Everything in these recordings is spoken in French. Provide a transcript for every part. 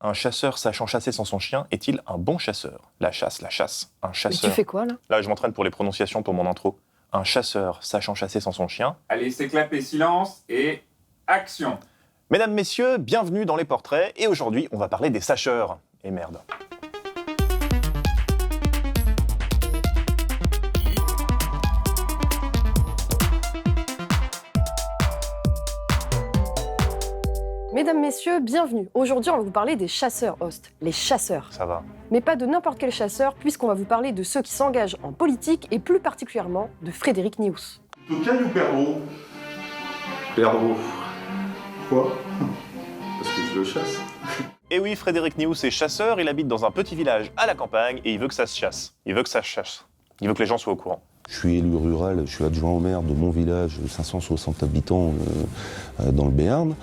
Un chasseur sachant chasser sans son chien est-il un bon chasseur ? La chasse, un Mais chasseur... tu fais quoi, là ? Là, je m'entraîne pour les prononciations pour mon intro. Un chasseur sachant chasser sans son chien... Allez, c'est clapé, silence et action. Mesdames, messieurs, bienvenue dans les portraits, et aujourd'hui, on va parler des sacheurs. Et merde. Mesdames, messieurs, bienvenue. Aujourd'hui, on va vous parler des chasseurs, host, les chasseurs. Ça va. Mais pas de n'importe quel chasseur, puisqu'on va vous parler de ceux qui s'engagent en politique, et plus particulièrement de Frédéric Nious. Tocaille ou perdreau ? Perdreau. Pourquoi ? Parce que je le chasse. Et oui, Frédéric Nious est chasseur, il habite dans un petit village à la campagne, et il veut que ça se chasse. Il veut que les gens soient au courant. Je suis élu rural, je suis adjoint au maire de mon village, 560 habitants dans le Béarn.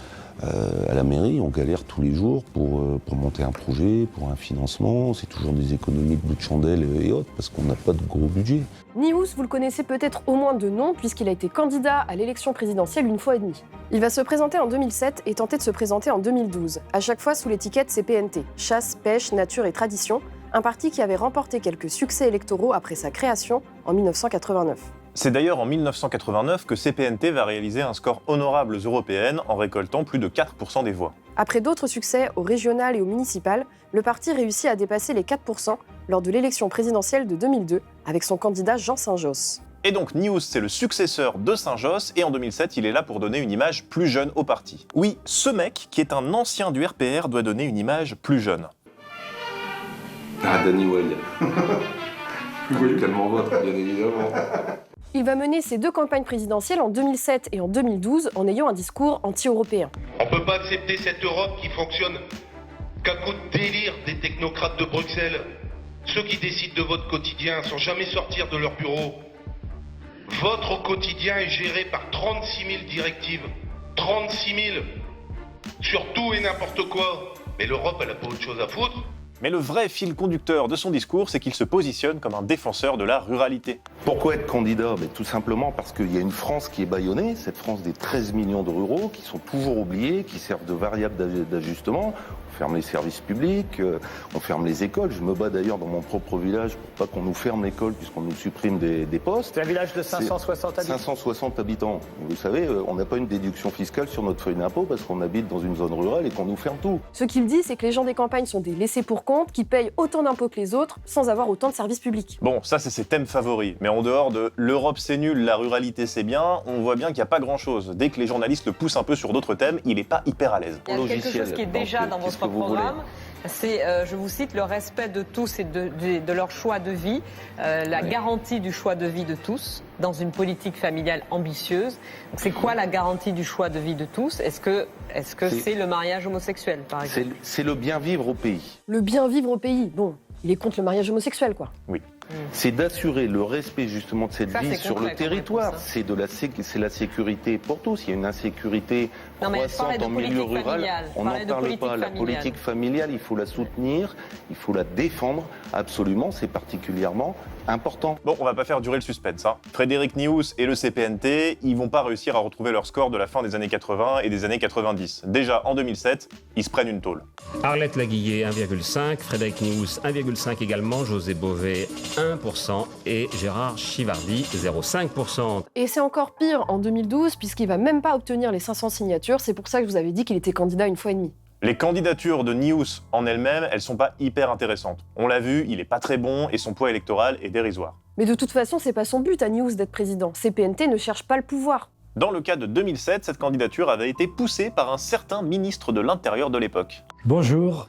À la mairie, on galère tous les jours pour monter un projet, pour un financement. C'est toujours des économies de bout de chandelle et autres, parce qu'on n'a pas de gros budget. Nious, vous le connaissez peut-être au moins de nom, puisqu'il a été candidat à l'élection présidentielle une fois et demie. Il va se présenter en 2007 et tenter de se présenter en 2012, à chaque fois sous l'étiquette CPNT, Chasse, Pêche, Nature et Tradition, un parti qui avait remporté quelques succès électoraux après sa création en 1989. C'est d'ailleurs en 1989 que CPNT va réaliser un score honorable aux européennes en récoltant plus de 4% des voix. Après d'autres succès au régional et au municipal, le parti réussit à dépasser les 4% lors de l'élection présidentielle de 2002 avec son candidat Jean Saint-Josse. Et donc Nious, c'est le successeur de Saint-Josse, et en 2007, il est là pour donner une image plus jeune au parti. Oui, ce mec, qui est un ancien du RPR, doit donner une image plus jeune. Ah, Danny Wilde. Tellement votre, bien évidemment. Il va mener ses deux campagnes présidentielles en 2007 et en 2012 en ayant un discours anti-européen. On peut pas accepter cette Europe qui fonctionne qu'à coup de délire des technocrates de Bruxelles. Ceux qui décident de votre quotidien sans jamais sortir de leur bureau. Votre quotidien est géré par 36 000 directives. 36 000 sur tout et n'importe quoi. Mais l'Europe, elle a pas autre chose à foutre. Mais le vrai fil conducteur de son discours, c'est qu'il se positionne comme un défenseur de la ruralité. Pourquoi être candidat ? Tout simplement parce qu'il y a une France qui est bâillonnée, cette France des 13 millions de ruraux qui sont toujours oubliés, qui servent de variable d'ajustement. On ferme les services publics, on ferme les écoles. Je me bats d'ailleurs dans mon propre village pour pas qu'on nous ferme l'école puisqu'on nous supprime des postes. C'est un village de 560 habitants. 560 habitants. Vous savez, on n'a pas une déduction fiscale sur notre feuille d'impôt parce qu'on habite dans une zone rurale et qu'on nous ferme tout. Ce qu'il dit, c'est que les gens des campagnes sont des laissés-pour-compte qui payent autant d'impôts que les autres sans avoir autant de services publics. Bon, ça c'est ses thèmes favoris, mais en dehors de l'Europe c'est nul, la ruralité c'est bien, on voit bien qu'il n'y a pas grand-chose. Dès que les journalistes le poussent un peu sur d'autres thèmes, il n'est pas hyper à l'aise. Il y a quelque chose qui est déjà dans votre programme, c'est, je vous cite, le respect de tous et de leur choix de vie, la garantie du choix de vie de tous dans une politique familiale ambitieuse. Donc, c'est quoi la garantie du choix de vie de tous ? Est-ce que c'est le mariage homosexuel, par exemple ? C'est le bien vivre au pays. Le bien vivre au pays, bon, il est contre le mariage homosexuel, quoi. Oui. C'est d'assurer le respect justement de cette Ça, vie c'est sur concret le territoire. comme réponse, C'est la sécurité pour tous. Il y a une insécurité Non, mais je parlais croissante de en milieu politique rural. familiale. Je On n'en parlais de parle politique pas. La familiale. politique familiale, il faut la soutenir, il faut la défendre. Absolument, c'est particulièrement important. Bon, on va pas faire durer le suspense, hein. Frédéric Nious et le CPNT, ils vont pas réussir à retrouver leur score de la fin des années 80 et des années 90. Déjà, en 2007, ils se prennent une tôle. Arlette Laguillet, 1,5, Frédéric Nious, 1,5 également, José Bové, 1% et Gérard Chivardi, 0,5%. Et c'est encore pire en 2012, puisqu'il va même pas obtenir les 500 signatures, c'est pour ça que je vous avais dit qu'il était candidat une fois et demie. Les candidatures de Nious en elles-mêmes, elles sont pas hyper intéressantes. On l'a vu, il est pas très bon et son poids électoral est dérisoire. Mais de toute façon, c'est pas son but à Nious d'être président. CPNT ne cherche pas le pouvoir. Dans le cas de 2007, cette candidature avait été poussée par un certain ministre de l'Intérieur de l'époque. Bonjour,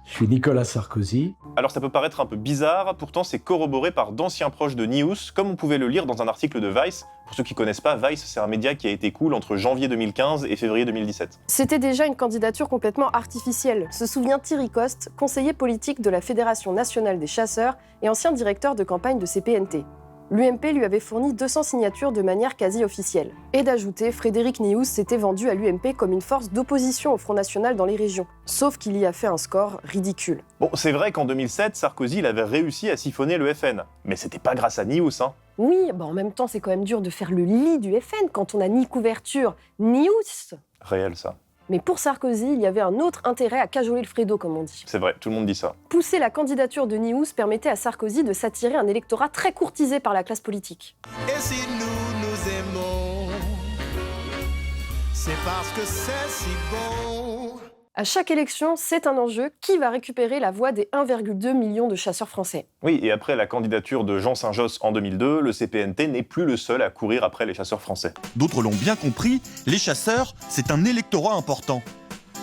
je suis Nicolas Sarkozy. Alors ça peut paraître un peu bizarre, pourtant c'est corroboré par d'anciens proches de Nious, comme on pouvait le lire dans un article de Vice. Pour ceux qui connaissent pas, Vice, c'est un média qui a été cool entre janvier 2015 et février 2017. C'était déjà une candidature complètement artificielle, se souvient Thierry Coste, conseiller politique de la Fédération nationale des chasseurs et ancien directeur de campagne de CPNT. L'UMP lui avait fourni 200 signatures de manière quasi officielle. Et d'ajouter, Frédéric Nious s'était vendu à l'UMP comme une force d'opposition au Front National dans les régions. Sauf qu'il y a fait un score ridicule. Bon, c'est vrai qu'en 2007, Sarkozy il avait réussi à siphonner le FN. Mais c'était pas grâce à Nious, hein. Oui, en même temps, c'est quand même dur de faire le lit du FN quand on n'a ni couverture, ni housse. Réel, ça. Mais pour Sarkozy, il y avait un autre intérêt à cajoler le Fredo, comme on dit. C'est vrai, tout le monde dit ça. Pousser la candidature de Nihous permettait à Sarkozy de s'attirer un électorat très courtisé par la classe politique. Et si nous aimons, c'est parce que c'est si bon. À chaque élection, c'est un enjeu. Qui va récupérer la voix des 1,2 million de chasseurs français? Oui, et après la candidature de Jean Saint-Josse en 2002, le CPNT n'est plus le seul à courir après les chasseurs français. D'autres l'ont bien compris, les chasseurs, c'est un électorat important.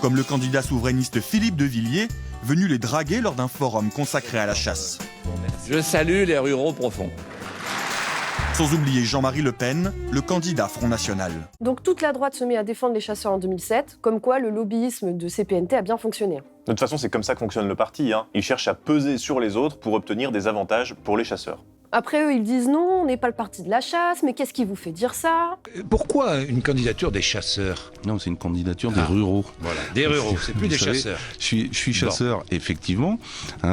Comme le candidat souverainiste Philippe de Villiers, venu les draguer lors d'un forum consacré à la chasse. Je salue les ruraux profonds. Sans oublier Jean-Marie Le Pen, le candidat Front National. Donc toute la droite se met à défendre les chasseurs en 2007, comme quoi le lobbyisme de CPNT a bien fonctionné. De toute façon, c'est comme ça que fonctionne le parti. Il cherche à peser sur les autres pour obtenir des avantages pour les chasseurs. Après eux, ils disent non, on n'est pas le parti de la chasse, mais qu'est-ce qui vous fait dire ça? Pourquoi une candidature des chasseurs? Non, c'est une candidature des ruraux. Voilà, des ruraux, c'est plus des chasseurs. Je suis chasseur, effectivement.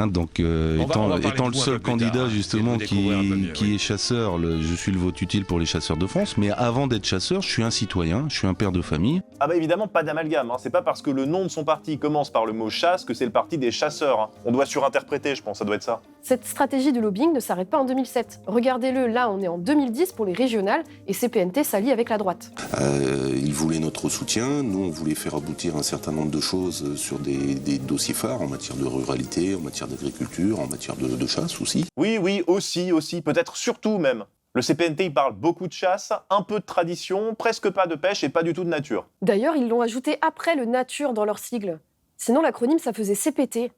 Donc, étant le seul candidat, justement, qui est chasseur, je suis le vote utile pour les chasseurs de France. Mais avant d'être chasseur, je suis un citoyen, je suis un père de famille. Ah bah évidemment, pas d'amalgame. C'est pas parce que le nom de son parti commence par le mot chasse que c'est le parti des chasseurs. On doit surinterpréter, je pense, ça doit être ça. Cette stratégie de lobbying ne s'arrête pas en 2007. Regardez-le, là on est en 2010 pour les régionales et CPNT s'allie avec la droite. Ils voulaient notre soutien, nous on voulait faire aboutir un certain nombre de choses sur des dossiers phares en matière de ruralité, en matière d'agriculture, en matière de chasse aussi. Oui, aussi, peut-être surtout même. Le CPNT il parle beaucoup de chasse, un peu de tradition, presque pas de pêche et pas du tout de nature. D'ailleurs ils l'ont ajouté après le nature dans leur sigle. Sinon l'acronyme ça faisait CPT.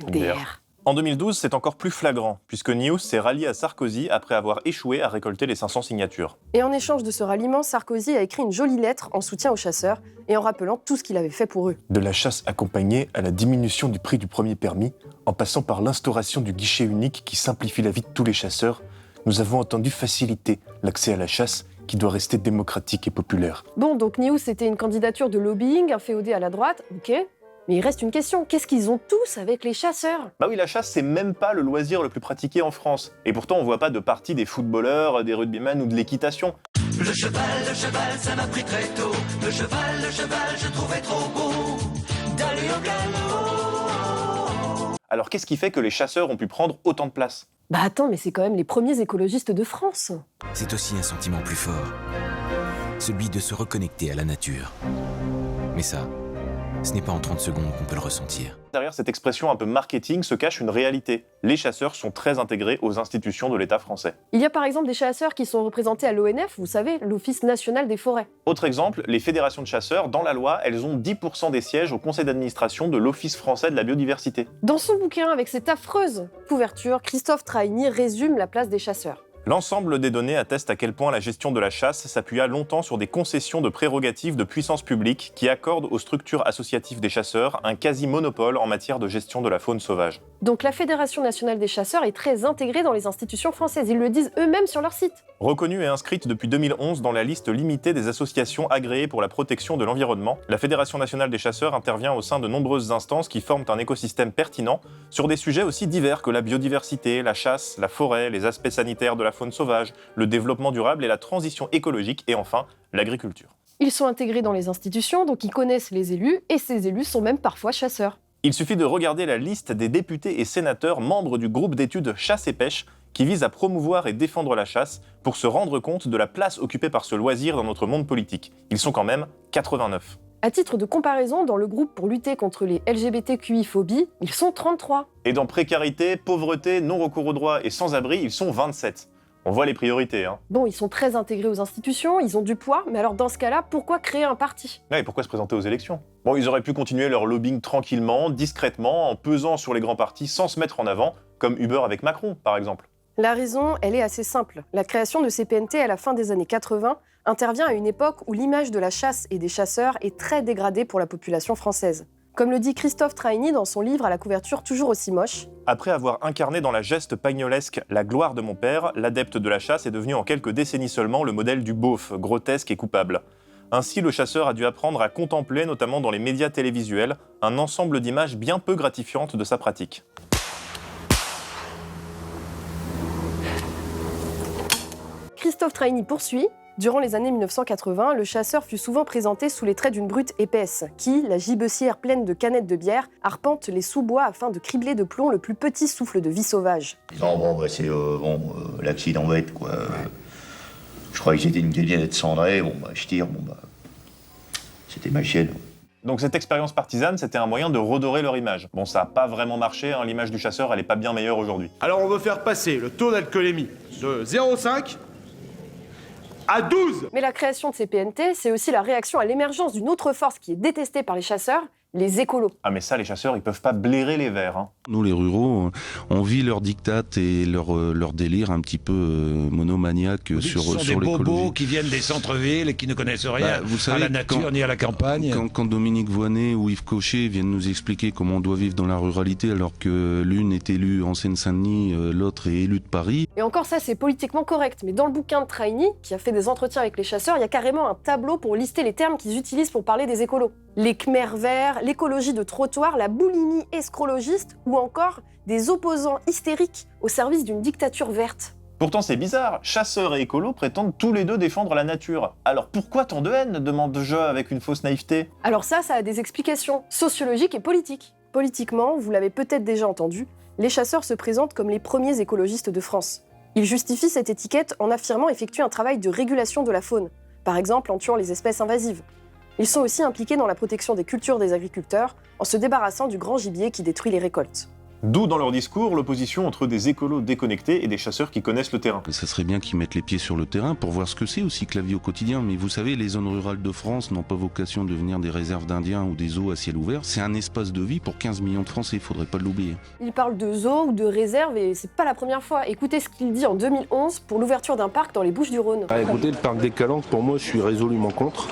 DR. En 2012, c'est encore plus flagrant, puisque Nihous s'est rallié à Sarkozy après avoir échoué à récolter les 500 signatures. Et en échange de ce ralliement, Sarkozy a écrit une jolie lettre en soutien aux chasseurs et en rappelant tout ce qu'il avait fait pour eux. De la chasse accompagnée à la diminution du prix du premier permis, en passant par l'instauration du guichet unique qui simplifie la vie de tous les chasseurs, nous avons entendu faciliter l'accès à la chasse qui doit rester démocratique et populaire. Bon, donc Nihous c'était une candidature de lobbying, inféodée à la droite, ok. Mais il reste une question, qu'est-ce qu'ils ont tous avec les chasseurs? Bah oui, la chasse, c'est même pas le loisir le plus pratiqué en France. Et pourtant, on voit pas de partie des footballeurs, des rugbymen ou de l'équitation. Le cheval, ça m'a pris très tôt. Le cheval, je trouvais trop beau d'aller au galop. Alors qu'est-ce qui fait que les chasseurs ont pu prendre autant de place? Bah attends, mais c'est quand même les premiers écologistes de France. C'est aussi un sentiment plus fort, celui de se reconnecter à la nature. Mais ça, ce n'est pas en 30 secondes qu'on peut le ressentir. Derrière cette expression un peu marketing se cache une réalité. Les chasseurs sont très intégrés aux institutions de l'État français. Il y a par exemple des chasseurs qui sont représentés à l'ONF, vous savez, l'Office national des forêts. Autre exemple, les fédérations de chasseurs, dans la loi, elles ont 10% des sièges au conseil d'administration de l'Office français de la biodiversité. Dans son bouquin, avec cette affreuse couverture, Christophe Traini résume la place des chasseurs. L'ensemble des données atteste à quel point la gestion de la chasse s'appuya longtemps sur des concessions de prérogatives de puissance publique qui accordent aux structures associatives des chasseurs un quasi-monopole en matière de gestion de la faune sauvage. Donc la Fédération nationale des chasseurs est très intégrée dans les institutions françaises, ils le disent eux-mêmes sur leur site. Reconnue et inscrite depuis 2011 dans la liste limitée des associations agréées pour la protection de l'environnement, la Fédération nationale des chasseurs intervient au sein de nombreuses instances qui forment un écosystème pertinent sur des sujets aussi divers que la biodiversité, la chasse, la forêt, les aspects sanitaires de la faune sauvage, le développement durable et la transition écologique et enfin l'agriculture. Ils sont intégrés dans les institutions, donc ils connaissent les élus et ces élus sont même parfois chasseurs. Il suffit de regarder la liste des députés et sénateurs membres du groupe d'études Chasse et Pêche qui vise à promouvoir et défendre la chasse pour se rendre compte de la place occupée par ce loisir dans notre monde politique. Ils sont quand même 89. À titre de comparaison, dans le groupe pour lutter contre les LGBTQI-phobies, ils sont 33. Et dans précarité, pauvreté, non-recours aux droits et sans-abri, ils sont 27. On voit les priorités, hein. Bon, ils sont très intégrés aux institutions, ils ont du poids, mais alors dans ce cas-là, pourquoi créer un parti? Ouais, et pourquoi se présenter aux élections? Bon, ils auraient pu continuer leur lobbying tranquillement, discrètement, en pesant sur les grands partis sans se mettre en avant, comme Uber avec Macron, par exemple. La raison, elle est assez simple. La création de CPNT à la fin des années 80 intervient à une époque où l'image de la chasse et des chasseurs est très dégradée pour la population française. Comme le dit Christophe Traini dans son livre à la couverture toujours aussi moche. Après avoir incarné dans la geste pagnolesque la gloire de mon père, l'adepte de la chasse est devenu en quelques décennies seulement le modèle du beauf, grotesque et coupable. Ainsi, le chasseur a dû apprendre à contempler, notamment dans les médias télévisuels, un ensemble d'images bien peu gratifiantes de sa pratique. Christophe Traini poursuit. Durant les années 1980, le chasseur fut souvent présenté sous les traits d'une brute épaisse, qui, la gibecière pleine de canettes de bière, arpente les sous-bois afin de cribler de plomb le plus petit souffle de vie sauvage. Non, bon, c'est l'accident bête, quoi. Je croyais que c'était une camionnette cendrée, je tire, c'était ma chienne. Donc cette expérience partisane, c'était un moyen de redorer leur image. Bon, ça n'a pas vraiment marché, hein, l'image du chasseur, elle est pas bien meilleure aujourd'hui. Alors on veut faire passer le taux d'alcoolémie de 0,5 à 12. Mais la création de ces PNT, c'est aussi la réaction à l'émergence d'une autre force qui est détestée par les chasseurs, les écolos. Ah mais ça, les chasseurs, ils peuvent pas blairer les verts. Hein. Nous, les ruraux, on vit leur diktat et leur délire un petit peu monomaniaque sur l'écologie. Ce sont des bobos qui viennent des centres-villes et qui ne connaissent rien vous savez, à la nature ni à la campagne. Quand Dominique Voynet ou Yves Cochet viennent nous expliquer comment on doit vivre dans la ruralité alors que l'une est élue en Seine-Saint-Denis, l'autre est élue de Paris. Et encore ça, c'est politiquement correct. Mais dans le bouquin de Traini, qui a fait des entretiens avec les chasseurs, il y a carrément un tableau pour lister les termes qu'ils utilisent pour parler des écolos. Les Khmers verts, l'écologie de trottoir, la boulimie escrologiste ou encore des opposants hystériques au service d'une dictature verte. Pourtant c'est bizarre, chasseurs et écolos prétendent tous les deux défendre la nature. Alors pourquoi tant de haine, demande-je avec une fausse naïveté. Alors ça a des explications sociologiques et politiques. Politiquement, vous l'avez peut-être déjà entendu, les chasseurs se présentent comme les premiers écologistes de France. Ils justifient cette étiquette en affirmant effectuer un travail de régulation de la faune, par exemple en tuant les espèces invasives. Ils sont aussi impliqués dans la protection des cultures des agriculteurs, en se débarrassant du grand gibier qui détruit les récoltes. D'où dans leur discours l'opposition entre des écolos déconnectés et des chasseurs qui connaissent le terrain. Ça serait bien qu'ils mettent les pieds sur le terrain pour voir ce que c'est aussi que la vie au quotidien. Mais vous savez, les zones rurales de France n'ont pas vocation à devenir des réserves d'indiens ou des zoos à ciel ouvert. C'est un espace de vie pour 15 millions de Français, il faudrait pas l'oublier. Il parle de zoos ou de réserves et c'est pas la première fois. Écoutez ce qu'il dit en 2011 pour l'ouverture d'un parc dans les Bouches-du-Rhône. Écoutez, le parc des Calanques, pour moi, je suis résolument contre.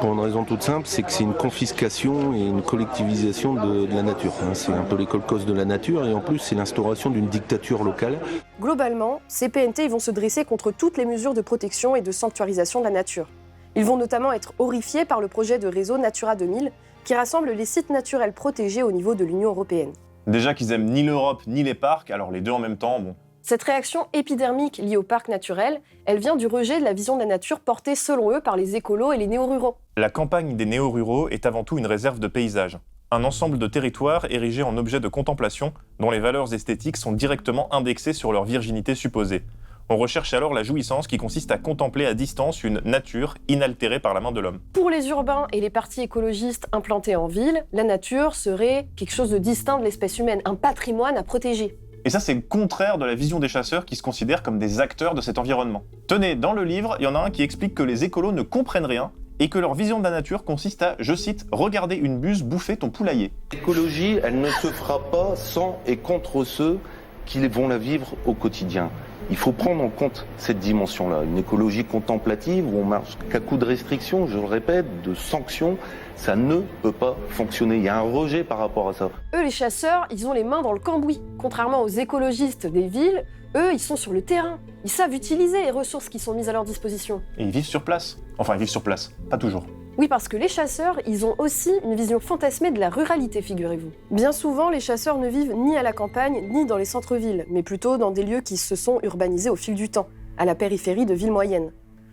Pour une raison toute simple, c'est que c'est une confiscation et une collectivisation de la nature. C'est un peu l'école cause de la nature et en plus, c'est l'instauration d'une dictature locale. Globalement, ces PNT vont se dresser contre toutes les mesures de protection et de sanctuarisation de la nature. Ils vont notamment être horrifiés par le projet de réseau Natura 2000 qui rassemble les sites naturels protégés au niveau de l'Union européenne. Déjà qu'ils aiment ni l'Europe ni les parcs, alors les deux en même temps, bon. Cette réaction épidermique liée au parc naturel, elle vient du rejet de la vision de la nature portée selon eux par les écolos et les néo-ruraux. La campagne des néo-ruraux est avant tout une réserve de paysages. Un ensemble de territoires érigés en objets de contemplation dont les valeurs esthétiques sont directement indexées sur leur virginité supposée. On recherche alors la jouissance qui consiste à contempler à distance une nature inaltérée par la main de l'homme. Pour les urbains et les partis écologistes implantés en ville, la nature serait quelque chose de distinct de l'espèce humaine, un patrimoine à protéger. Et ça, c'est le contraire de la vision des chasseurs qui se considèrent comme des acteurs de cet environnement. Tenez, dans le livre, il y en a un qui explique que les écolos ne comprennent rien et que leur vision de la nature consiste à, je cite, « regarder une buse bouffer ton poulailler ». L'écologie, elle ne se fera pas sans et contre ceux qui vont la vivre au quotidien. Il faut prendre en compte cette dimension-là. Une écologie contemplative où on marche qu'à coup de restrictions, je le répète, de sanctions, ça ne peut pas fonctionner. Il y a un rejet par rapport à ça. Eux, les chasseurs, ils ont les mains dans le cambouis. Contrairement aux écologistes des villes, eux, ils sont sur le terrain. Ils savent utiliser les ressources qui sont mises à leur disposition. Et ils vivent sur place. Enfin, ils vivent sur place. Pas toujours. Oui, parce que les chasseurs, ils ont aussi une vision fantasmée de la ruralité, figurez-vous. Bien souvent, les chasseurs ne vivent ni à la campagne, ni dans les centres-villes, mais plutôt dans des lieux qui se sont urbanisés au fil du temps, à la périphérie de villes moyennes.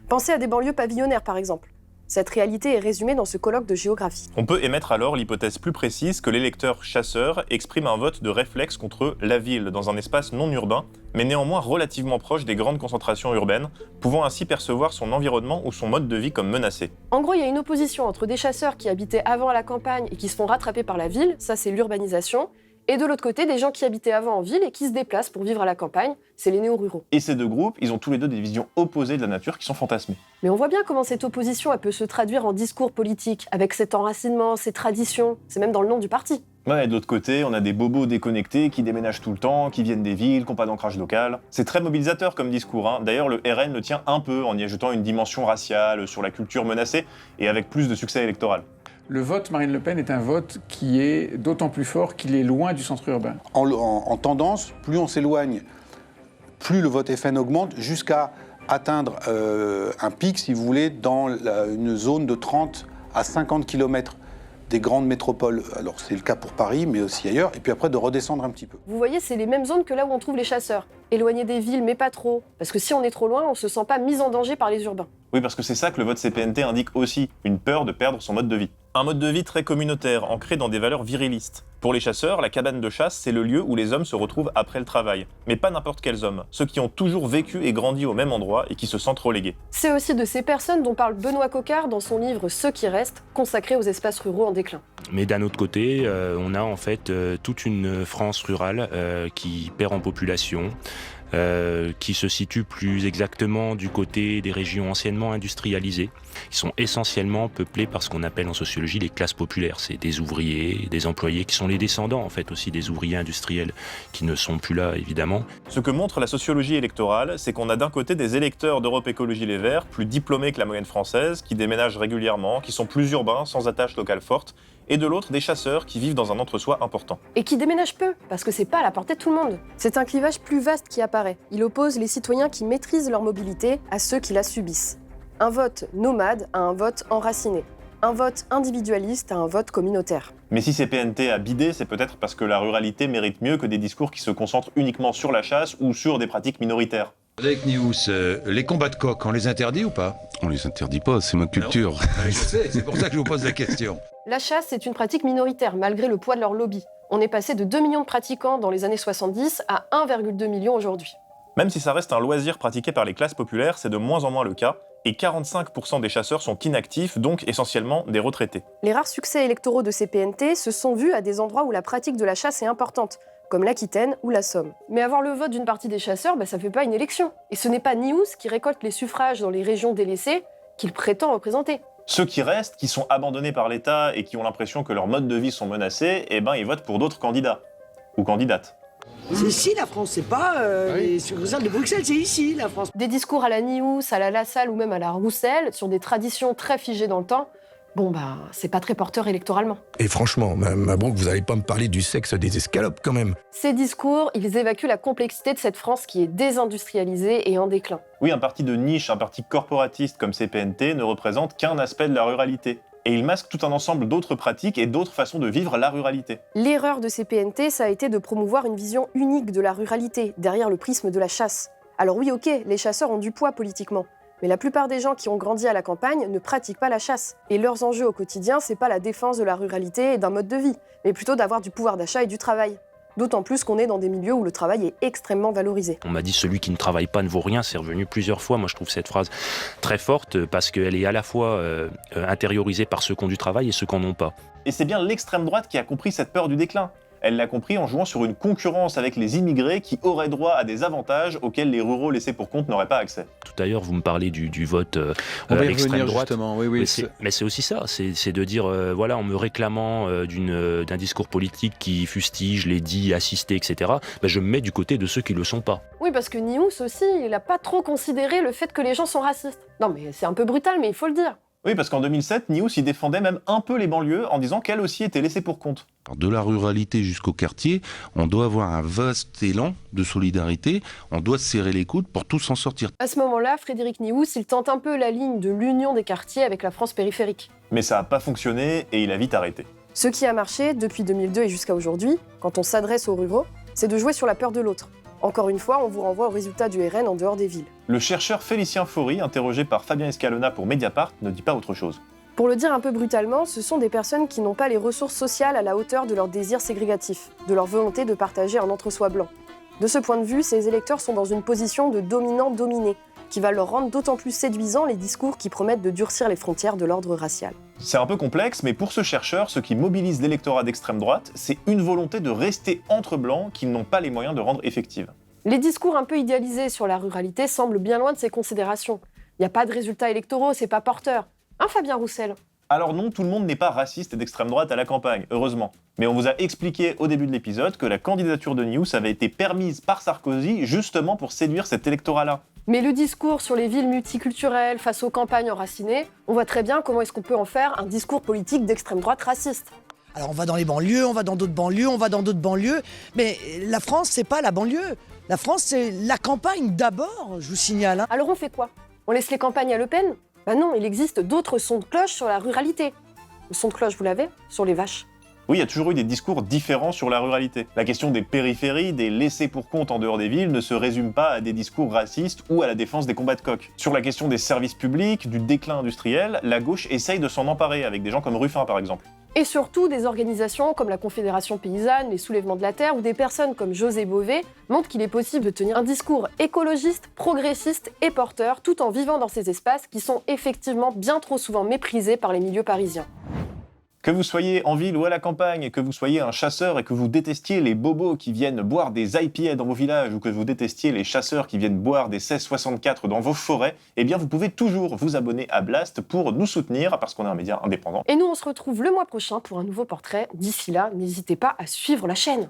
Pensez à des banlieues pavillonnaires, par exemple. Cette réalité est résumée dans ce colloque de géographie. On peut émettre alors l'hypothèse plus précise que l'électeur chasseur exprime un vote de réflexe contre la ville dans un espace non urbain, mais néanmoins relativement proche des grandes concentrations urbaines, pouvant ainsi percevoir son environnement ou son mode de vie comme menacé. En gros, il y a une opposition entre des chasseurs qui habitaient avant à la campagne et qui se font rattraper par la ville, ça c'est l'urbanisation, et de l'autre côté, des gens qui habitaient avant en ville et qui se déplacent pour vivre à la campagne, c'est les néo-ruraux. Et ces deux groupes, ils ont tous les deux des visions opposées de la nature qui sont fantasmées. Mais on voit bien comment cette opposition elle peut se traduire en discours politique, avec cet enracinement, ces traditions, c'est même dans le nom du parti. Ouais, et de l'autre côté, on a des bobos déconnectés qui déménagent tout le temps, qui viennent des villes, qui n'ont pas d'ancrage local. C'est très mobilisateur comme discours, hein. D'ailleurs, le RN le tient un peu en y ajoutant une dimension raciale sur la culture menacée et avec plus de succès électoral. Le vote Marine Le Pen est un vote qui est d'autant plus fort qu'il est loin du centre urbain. En tendance, plus on s'éloigne, plus le vote FN augmente jusqu'à atteindre un pic, si vous voulez, dans une zone de 30 à 50 km des grandes métropoles. Alors c'est le cas pour Paris, mais aussi ailleurs, et puis après de redescendre un petit peu. Vous voyez, c'est les mêmes zones que là où on trouve les chasseurs. Éloignés des villes, mais pas trop. Parce que si on est trop loin, on se sent pas mis en danger par les urbains. Oui, parce que c'est ça que le vote CPNT indique aussi, une peur de perdre son mode de vie. Un mode de vie très communautaire, ancré dans des valeurs virilistes. Pour les chasseurs, la cabane de chasse, c'est le lieu où les hommes se retrouvent après le travail. Mais pas n'importe quels hommes, ceux qui ont toujours vécu et grandi au même endroit et qui se sentent relégués. C'est aussi de ces personnes dont parle Benoît Coquart dans son livre Ceux qui restent, consacré aux espaces ruraux en déclin. Mais d'un autre côté, on a en fait toute une France rurale qui perd en population, qui se situe plus exactement du côté des régions anciennement industrialisées, qui sont essentiellement peuplées par ce qu'on appelle en sociologie les classes populaires. C'est des ouvriers, des employés qui sont les descendants en fait aussi des ouvriers industriels qui ne sont plus là évidemment. Ce que montre la sociologie électorale, c'est qu'on a d'un côté des électeurs d'Europe Écologie Les Verts, plus diplômés que la moyenne française, qui déménagent régulièrement, qui sont plus urbains, sans attache locale forte, et de l'autre des chasseurs qui vivent dans un entre-soi important. Et qui déménagent peu, parce que c'est pas à la portée de tout le monde. C'est un clivage plus vaste qui apparaît. Il oppose les citoyens qui maîtrisent leur mobilité à ceux qui la subissent. Un vote nomade à un vote enraciné. Un vote individualiste à un vote communautaire. Mais si CPNT a bidé, c'est peut-être parce que la ruralité mérite mieux que des discours qui se concentrent uniquement sur la chasse ou sur des pratiques minoritaires. Avec News, les combats de coqs, on les interdit ou pas? On les interdit pas, c'est ma culture. Je sais, c'est pour ça que je vous pose la question. La chasse, c'est une pratique minoritaire, malgré le poids de leur lobby. On est passé de 2 millions de pratiquants dans les années 70 à 1,2 million aujourd'hui. Même si ça reste un loisir pratiqué par les classes populaires, c'est de moins en moins le cas, et 45% des chasseurs sont inactifs, donc essentiellement des retraités. Les rares succès électoraux de CPNT se sont vus à des endroits où la pratique de la chasse est importante, comme l'Aquitaine ou la Somme. Mais avoir le vote d'une partie des chasseurs, ça fait pas une élection. Et ce n'est pas News qui récolte les suffrages dans les régions délaissées qu'il prétend représenter. Ceux qui restent, qui sont abandonnés par l'État et qui ont l'impression que leur mode de vie sont menacés, ils votent pour d'autres candidats ou candidates. C'est ici la France, c'est pas les succursales de Bruxelles, c'est ici la France. Des discours à la News, à la Lassalle ou même à la Roussel, sur des traditions très figées dans le temps, c'est pas très porteur électoralement. Et franchement, Mabrouk, vous allez pas me parler du sexe des escalopes quand même. Ces discours, ils évacuent la complexité de cette France qui est désindustrialisée et en déclin. Oui, un parti de niche, un parti corporatiste comme CPNT ne représente qu'un aspect de la ruralité. Et il masque tout un ensemble d'autres pratiques et d'autres façons de vivre la ruralité. L'erreur de CPNT, ça a été de promouvoir une vision unique de la ruralité, derrière le prisme de la chasse. Alors oui, ok, les chasseurs ont du poids politiquement. Mais la plupart des gens qui ont grandi à la campagne ne pratiquent pas la chasse. Et leurs enjeux au quotidien, c'est pas la défense de la ruralité et d'un mode de vie, mais plutôt d'avoir du pouvoir d'achat et du travail. D'autant plus qu'on est dans des milieux où le travail est extrêmement valorisé. On m'a dit « celui qui ne travaille pas ne vaut rien », c'est revenu plusieurs fois. Moi, je trouve cette phrase très forte parce qu'elle est à la fois intériorisée par ceux qui ont du travail et ceux qui n'en ont pas. Et c'est bien l'extrême droite qui a compris cette peur du déclin. Elle l'a compris en jouant sur une concurrence avec les immigrés qui auraient droit à des avantages auxquels les ruraux laissés pour compte n'auraient pas accès. Tout à l'heure, vous me parlez du vote extrême droite. Oui, mais c'est aussi ça, c'est de dire, en me réclamant d'un discours politique qui fustige les dits assistés, etc., je me mets du côté de ceux qui ne le sont pas. Oui, parce que News aussi, il n'a pas trop considéré le fait que les gens sont racistes. Non, mais c'est un peu brutal, mais il faut le dire. Oui, parce qu'en 2007, News y défendait même un peu les banlieues en disant qu'elles aussi étaient laissées pour compte. De la ruralité jusqu'au quartier, on doit avoir un vaste élan de solidarité, on doit se serrer les coudes pour tous s'en sortir. À ce moment-là, Frédéric News, il tente un peu la ligne de l'union des quartiers avec la France périphérique. Mais ça n'a pas fonctionné et il a vite arrêté. Ce qui a marché depuis 2002 et jusqu'à aujourd'hui, quand on s'adresse aux ruraux, c'est de jouer sur la peur de l'autre. Encore une fois, on vous renvoie aux résultats du RN en dehors des villes. Le chercheur Félicien Faury, interrogé par Fabien Escalona pour Mediapart, ne dit pas autre chose. Pour le dire un peu brutalement, ce sont des personnes qui n'ont pas les ressources sociales à la hauteur de leur désir ségrégatif, de leur volonté de partager un entre-soi blanc. De ce point de vue, ces électeurs sont dans une position de dominant-dominé, qui va leur rendre d'autant plus séduisants les discours qui promettent de durcir les frontières de l'ordre racial. C'est un peu complexe, mais pour ce chercheur, ce qui mobilise l'électorat d'extrême droite, c'est une volonté de rester entre blancs qu'ils n'ont pas les moyens de rendre effective. Les discours un peu idéalisés sur la ruralité semblent bien loin de ces considérations. Il n'y a pas de résultats électoraux, c'est pas porteur. Hein, Fabien Roussel? Alors non, tout le monde n'est pas raciste et d'extrême droite à la campagne, heureusement. Mais on vous a expliqué au début de l'épisode que la candidature de News avait été permise par Sarkozy justement pour séduire cet électorat-là. Mais le discours sur les villes multiculturelles face aux campagnes enracinées, on voit très bien comment est-ce qu'on peut en faire un discours politique d'extrême droite raciste. Alors on va dans les banlieues, on va dans d'autres banlieues, on va dans d'autres banlieues, mais la France, c'est pas la banlieue. La France, c'est la campagne d'abord, je vous signale. Alors on fait quoi? On laisse les campagnes à Le Pen? Non, il existe d'autres sons de cloche sur la ruralité. Le son de cloche, vous l'avez? Sur les vaches. Oui, il y a toujours eu des discours différents sur la ruralité. La question des périphéries, des laissés pour compte en dehors des villes ne se résume pas à des discours racistes ou à la défense des combats de coqs. Sur la question des services publics, du déclin industriel, la gauche essaye de s'en emparer, avec des gens comme Ruffin par exemple. Et surtout, des organisations comme la Confédération Paysanne, les Soulèvements de la Terre ou des personnes comme José Bové montrent qu'il est possible de tenir un discours écologiste, progressiste et porteur tout en vivant dans ces espaces qui sont effectivement bien trop souvent méprisés par les milieux parisiens. Que vous soyez en ville ou à la campagne, que vous soyez un chasseur et que vous détestiez les bobos qui viennent boire des IPA dans vos villages ou que vous détestiez les chasseurs qui viennent boire des 1664 dans vos forêts, eh bien vous pouvez toujours vous abonner à Blast pour nous soutenir parce qu'on est un média indépendant. Et nous on se retrouve le mois prochain pour un nouveau portrait. D'ici là, n'hésitez pas à suivre la chaîne.